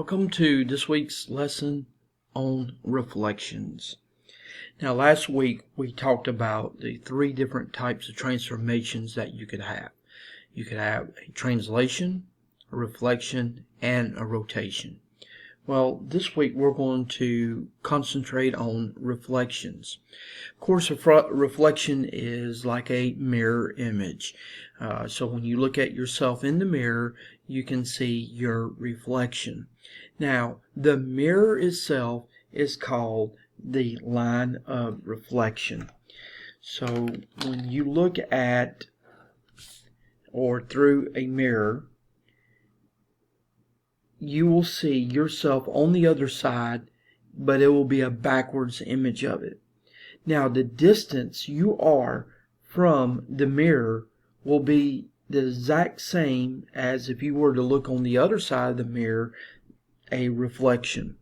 Welcome to this week's lesson on reflections. Now, last week we talked about the three different types of transformations that you could have. You could have a translation, a reflection, and a rotation. Well, this week we're going to concentrate on reflections. Of course, a reflection is like a mirror image. So when you look at yourself in the mirror, you can see your reflection. Now, the mirror itself is called the line of reflection. So when you look at or through a mirror, you will see yourself on the other side, but it will be a backwards image of it. Now, the distance you are from the mirror will be the exact same as if you were to look on the other side of the mirror, a reflection.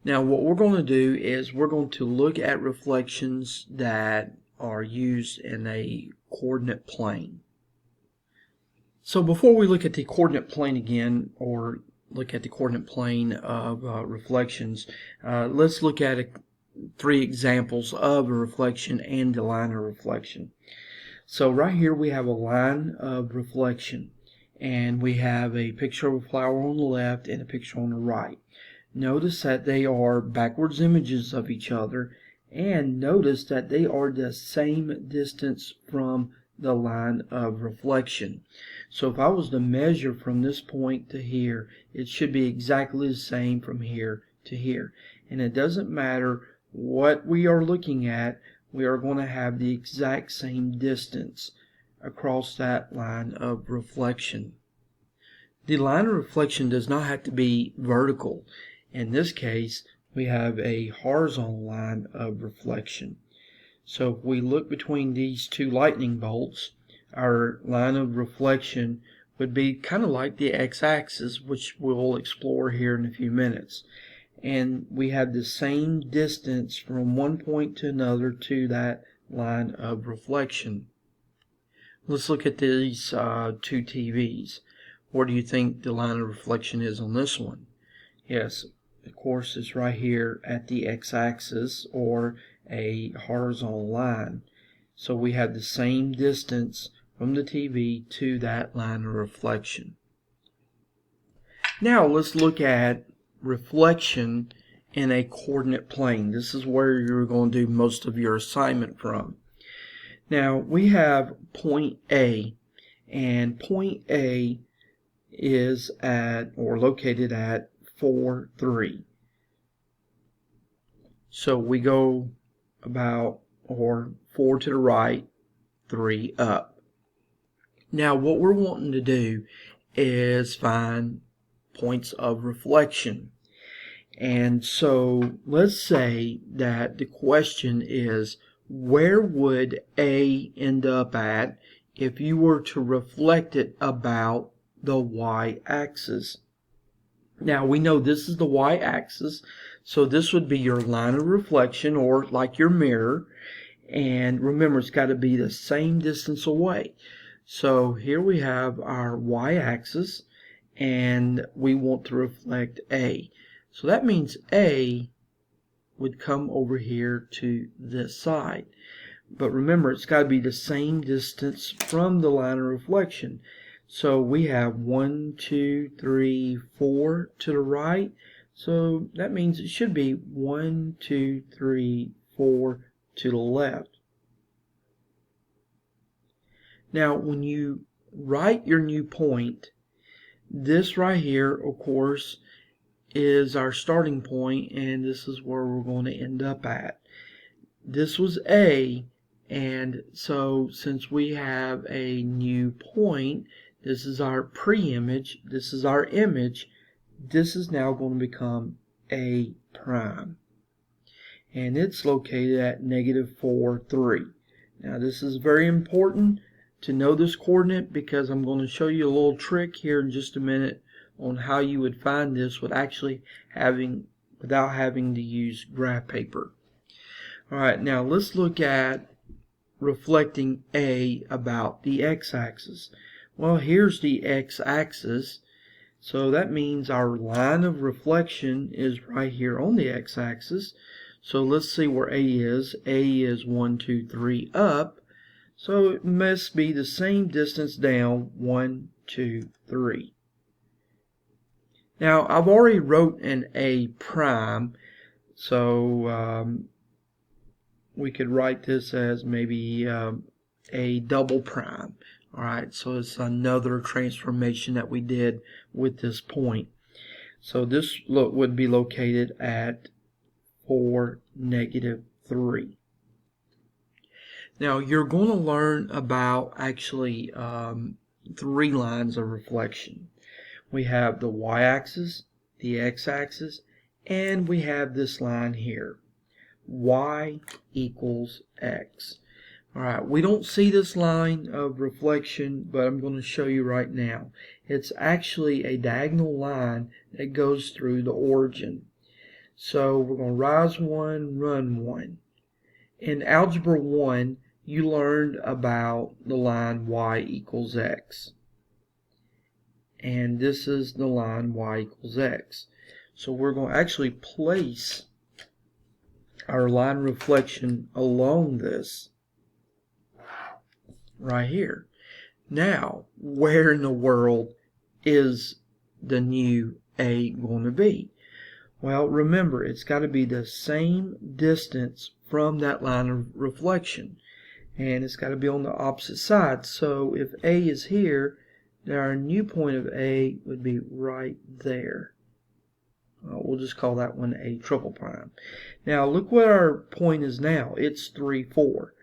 Now, what we're going to do is we're going to look at reflections that are used in a coordinate plane. So before we look at the coordinate plane again, or look at the coordinate plane of reflections, let's look at three examples of a reflection and the line of reflection. So right here we have a line of reflection, and we have a picture of a flower on the left and a picture on the right. Notice that they are backwards images of each other, and notice that they are the same distance from the line of reflection. So if I was to measure from this point to here, it should be exactly the same from here to here. And it doesn't matter what we are looking at, we are going to have the exact same distance across that line of reflection. The line of reflection does not have to be vertical. In this case, we have a horizontal line of reflection. So if we look between these two lightning bolts, our line of reflection would be kind of like the x-axis, which we'll explore here in a few minutes. And we have the same distance from one point to another to that line of reflection. Let's look at these two TVs. Where do you think the line of reflection is on this one? Yes, of course, it's right here at the x-axis, or a horizontal line. So we have the same distance from the TV to that line of reflection. Now let's look at reflection in a coordinate plane. This is where you're going to do most of your assignment from. Now we have point A, and point A is at, or located at, 4, 3. So we go about, or 4 to the right, 3 up. Now what we're wanting to do is find points of reflection. And so let's say that the question is, where would A end up at if you were to reflect it about the y-axis? Now we know this is the y-axis, so this would be your line of reflection, or like your mirror. And remember, it's got to be the same distance away. So here we have our y-axis, and we want to reflect A. So that means A would come over here to this side. But remember, it's got to be the same distance from the line of reflection. So we have 1, 2, 3, 4 to the right. So that means it should be 1, 2, 3, 4 to the left. Now when you write your new point, this right here, of course, is our starting point, and this is where we're going to end up at. This was A, and so since we have a new point, this is our pre-image, this is our image, this is now going to become A prime. And it's located at -4, 3. Now this is very important to know this coordinate, because I'm going to show you a little trick here in just a minute on how you would find this without having to use graph paper. Alright, now let's look at reflecting A about the x-axis. Well, here's the x-axis. So that means our line of reflection is right here on the x-axis. So let's see where A is. A is 1, 2, 3 up. So it must be the same distance down, 1, 2, 3. Now I've already wrote an A prime, so we could write this as maybe a double prime. Alright, so it's another transformation that we did with this point. So this would be located at 4, negative 3. Now you're going to learn about actually 3 lines of reflection. We have the y-axis, the x-axis, and we have this line here. Y equals x. Alright, we don't see this line of reflection, but I'm going to show you right now. It's actually a diagonal line that goes through the origin. So we're going to rise 1, run 1. In Algebra 1, you learned about the line y equals x. And this is the line y equals x. So we're going to actually place our line reflection along this right here. Now, where in the world is the new A going to be? Well, remember, it's got to be the same distance from that line of reflection, and it's got to be on the opposite side. So if A is here, then our new point of A would be right there. We'll just call that one a triple prime. Now look what our point is now. It's 3, 4.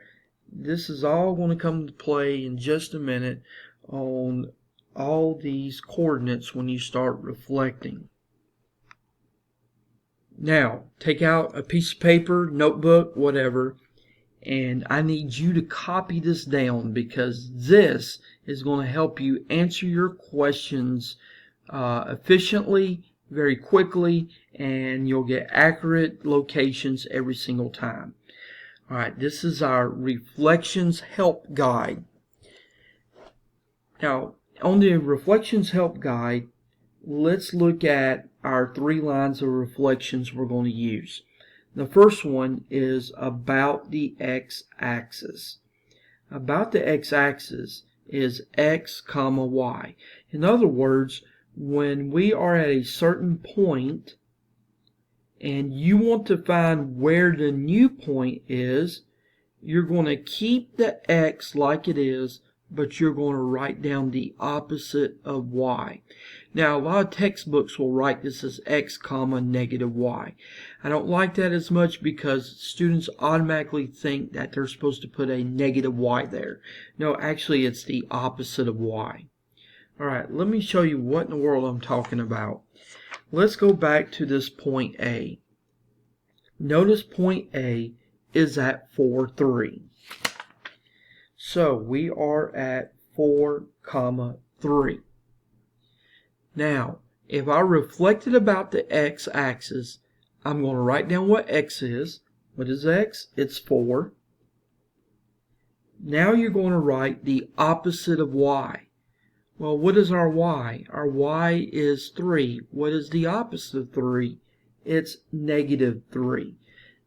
This is all going to come into play in just a minute on all these coordinates when you start reflecting. Now take out a piece of paper, notebook, whatever, and I need you to copy this down, because this is going to help you answer your questions efficiently, very quickly, and you'll get accurate locations every single time. Alright, this is our Reflections Help Guide. Now, on the Reflections Help Guide, let's look at our 3 lines of reflections we're going to use. The first one is about the x-axis. About the x-axis is x, comma, y. In other words, when we are at a certain point and you want to find where the new point is, you're going to keep the x like it is, but you're going to write down the opposite of y. Now, a lot of textbooks will write this as x, comma, negative y. I don't like that as much because students automatically think that they're supposed to put a negative y there. No, actually it's the opposite of y. Alright, let me show you what in the world I'm talking about. Let's go back to this point A. Notice point A is at 4, 3. So we are at 4, 3. Now, if I reflected about the x-axis, I'm going to write down what x is. What is x? It's 4. Now you're going to write the opposite of y. Well, what is our y? Our y is 3. What is the opposite of 3? It's negative 3.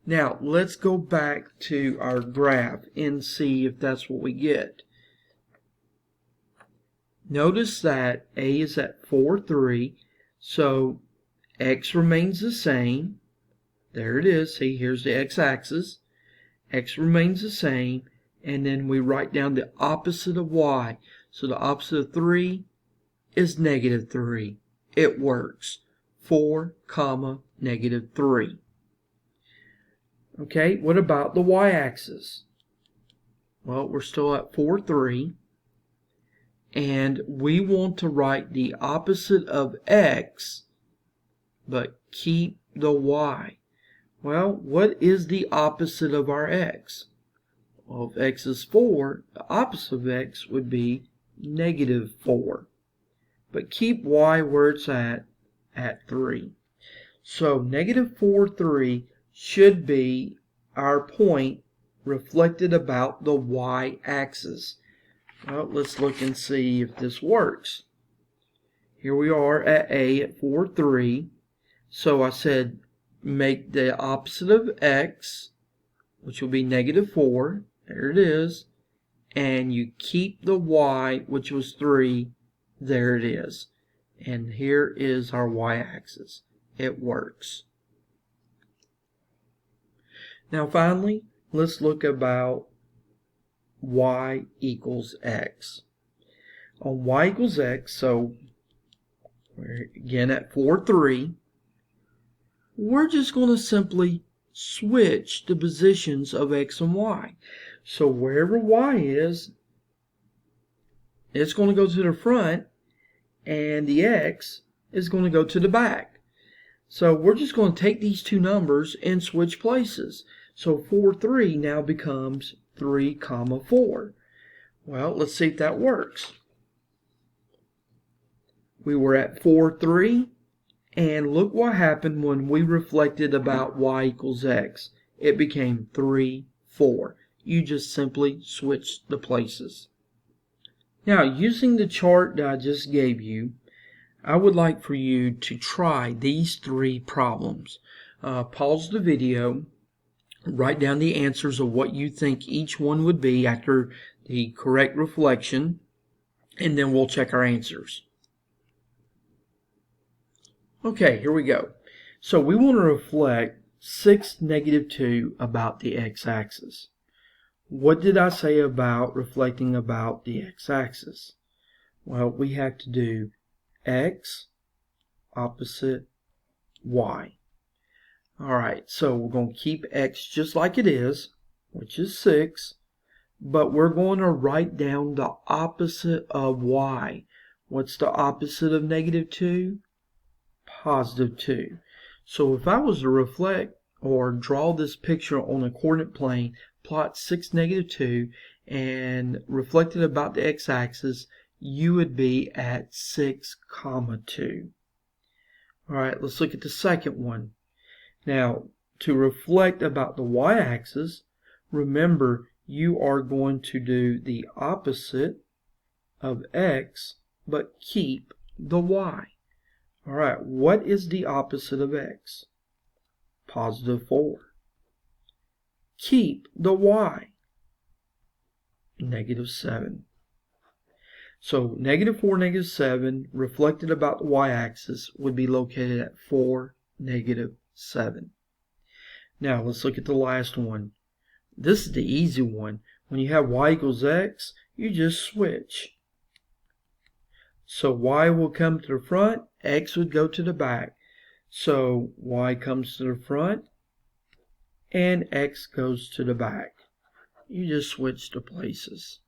Now, let's go back to our graph and see if that's what we get. Notice that A is at 4, 3, so x remains the same. There it is. See, here's the x-axis. X remains the same, and then we write down the opposite of y. So the opposite of 3 is negative 3. It works. 4, negative 3. Okay, what about the y-axis? Well, we're still at 4, 3. And we want to write the opposite of x, but keep the y. Well, what is the opposite of our x? Well, if x is 4, the opposite of x would be negative 4. But keep y where it's at 3. So negative 4, 3 should be our point reflected about the y-axis. Well, let's look and see if this works. here we are at A at 4, 3. So I said make the opposite of x, which will be -4. There it is. And you keep the y, which was 3. There it is. And here is our y-axis. It works. Now finally, let's look about y equals x. On y equals x, so we're again at 4, 3. We're just going to simply switch the positions of x and y. So wherever y is, it's going to go to the front, and the x is going to go to the back. So we're just going to take these two numbers and switch places. So 4, 3 now becomes 3, 4. Well, let's see if that works. We were at 4, 3, and look what happened when we reflected about y equals x. It became 3, 4. You just simply switched the places. Now, using the chart that I just gave you, I would like for you to try these 3 problems. Pause the video, write down the answers of what you think each one would be after the correct reflection, and then we'll check our answers. Okay, here we go. So we want to reflect 6, -2 about the x-axis. What did I say about reflecting about the x-axis? Well, we have to do x opposite y. Alright, so we're going to keep x just like it is, which is 6, but we're going to write down the opposite of y. What's the opposite of -2? +2. So if I was to reflect or draw this picture on a coordinate plane, plot 6, -2, and reflect it about the x-axis, you would be at 6, 2. Alright, let's look at the second one. Now, to reflect about the y-axis, remember you are going to do the opposite of x, but keep the y. Alright, what is the opposite of x? +4. Keep the y. -7. So -4, -7 reflected about the y-axis would be located at 4, -7. Now let's look at the last one. This is the easy one. When you have y equals x, you just switch. So y will come to the front, x would go to the back. So y comes to the front, and x goes to the back. You just switch the places.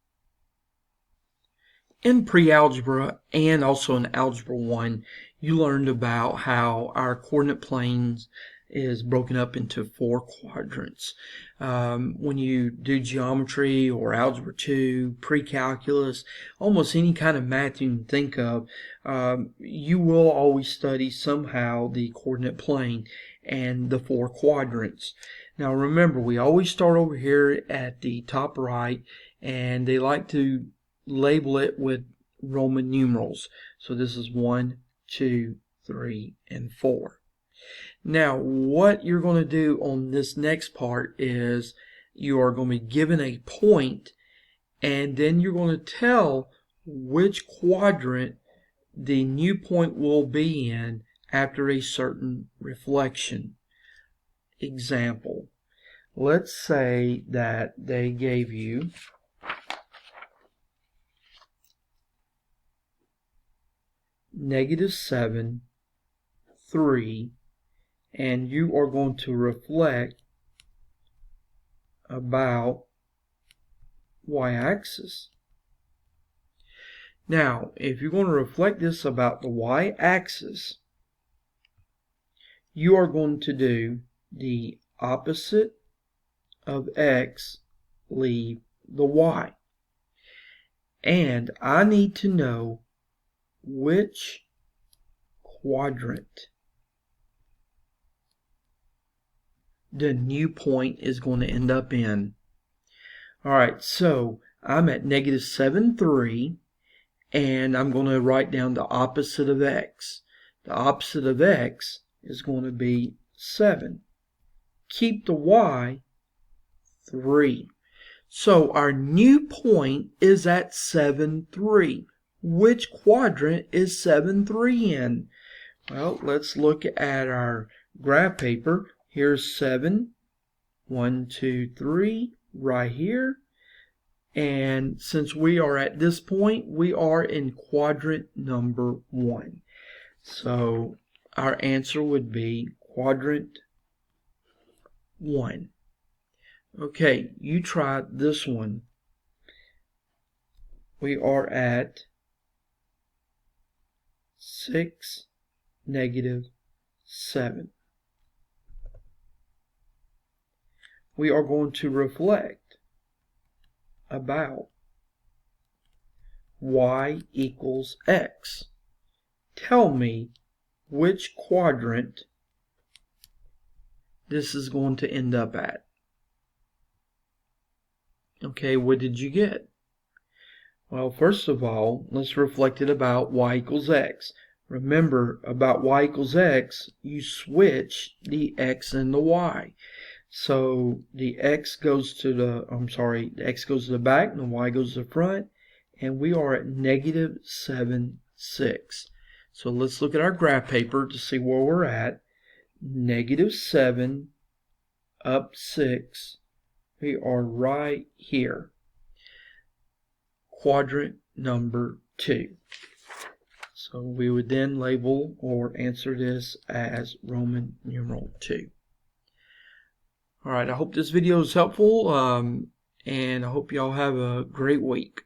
In pre-algebra and also in Algebra 1, you learned about how our coordinate planes is broken up into 4 quadrants. When you do geometry or Algebra 2, pre-calculus, almost any kind of math you can think of, you will always study somehow the coordinate plane and the 4 quadrants. Now remember, we always start over here at the top right, and they like to label it with Roman numerals. So this is 1, 2, 3, and 4. Now what you're going to do on this next part is you are going to be given a point, and then you're going to tell which quadrant the new point will be in after a certain reflection. Example, let's say that they gave you -7, 3, and you are going to reflect about y-axis. Now, if you're going to reflect this about the y-axis, you are going to do the opposite of x, leave the y. And I need to know which quadrant the new point is going to end up in. Alright, so I'm at -7, 3, and I'm going to write down the opposite of x. The opposite of x is going to be 7. Keep the y 3. So our new point is at 7, 3. Which quadrant is 7, 3 in? Well, let's look at our graph paper. Here's 7, 1, 2, 3, right here. And since we are at this point, we are in quadrant number 1. So our answer would be quadrant 1. Okay, you try this one. We are at 6, -7. We are going to reflect about y equals x. Tell me which quadrant this is going to end up at. Okay, what did you get? Well, first of all, let's reflect it about y equals x. Remember, about y equals x, you switch the x and the y. So the x goes to the, the x goes to the back and the y goes to the front, and we are at -7, 6. So let's look at our graph paper to see where we're at. -7 up 6. We are right here. Quadrant number 2. So we would then label or answer this as Roman numeral 2. Alright, I hope this video is helpful, and I hope y'all have a great week.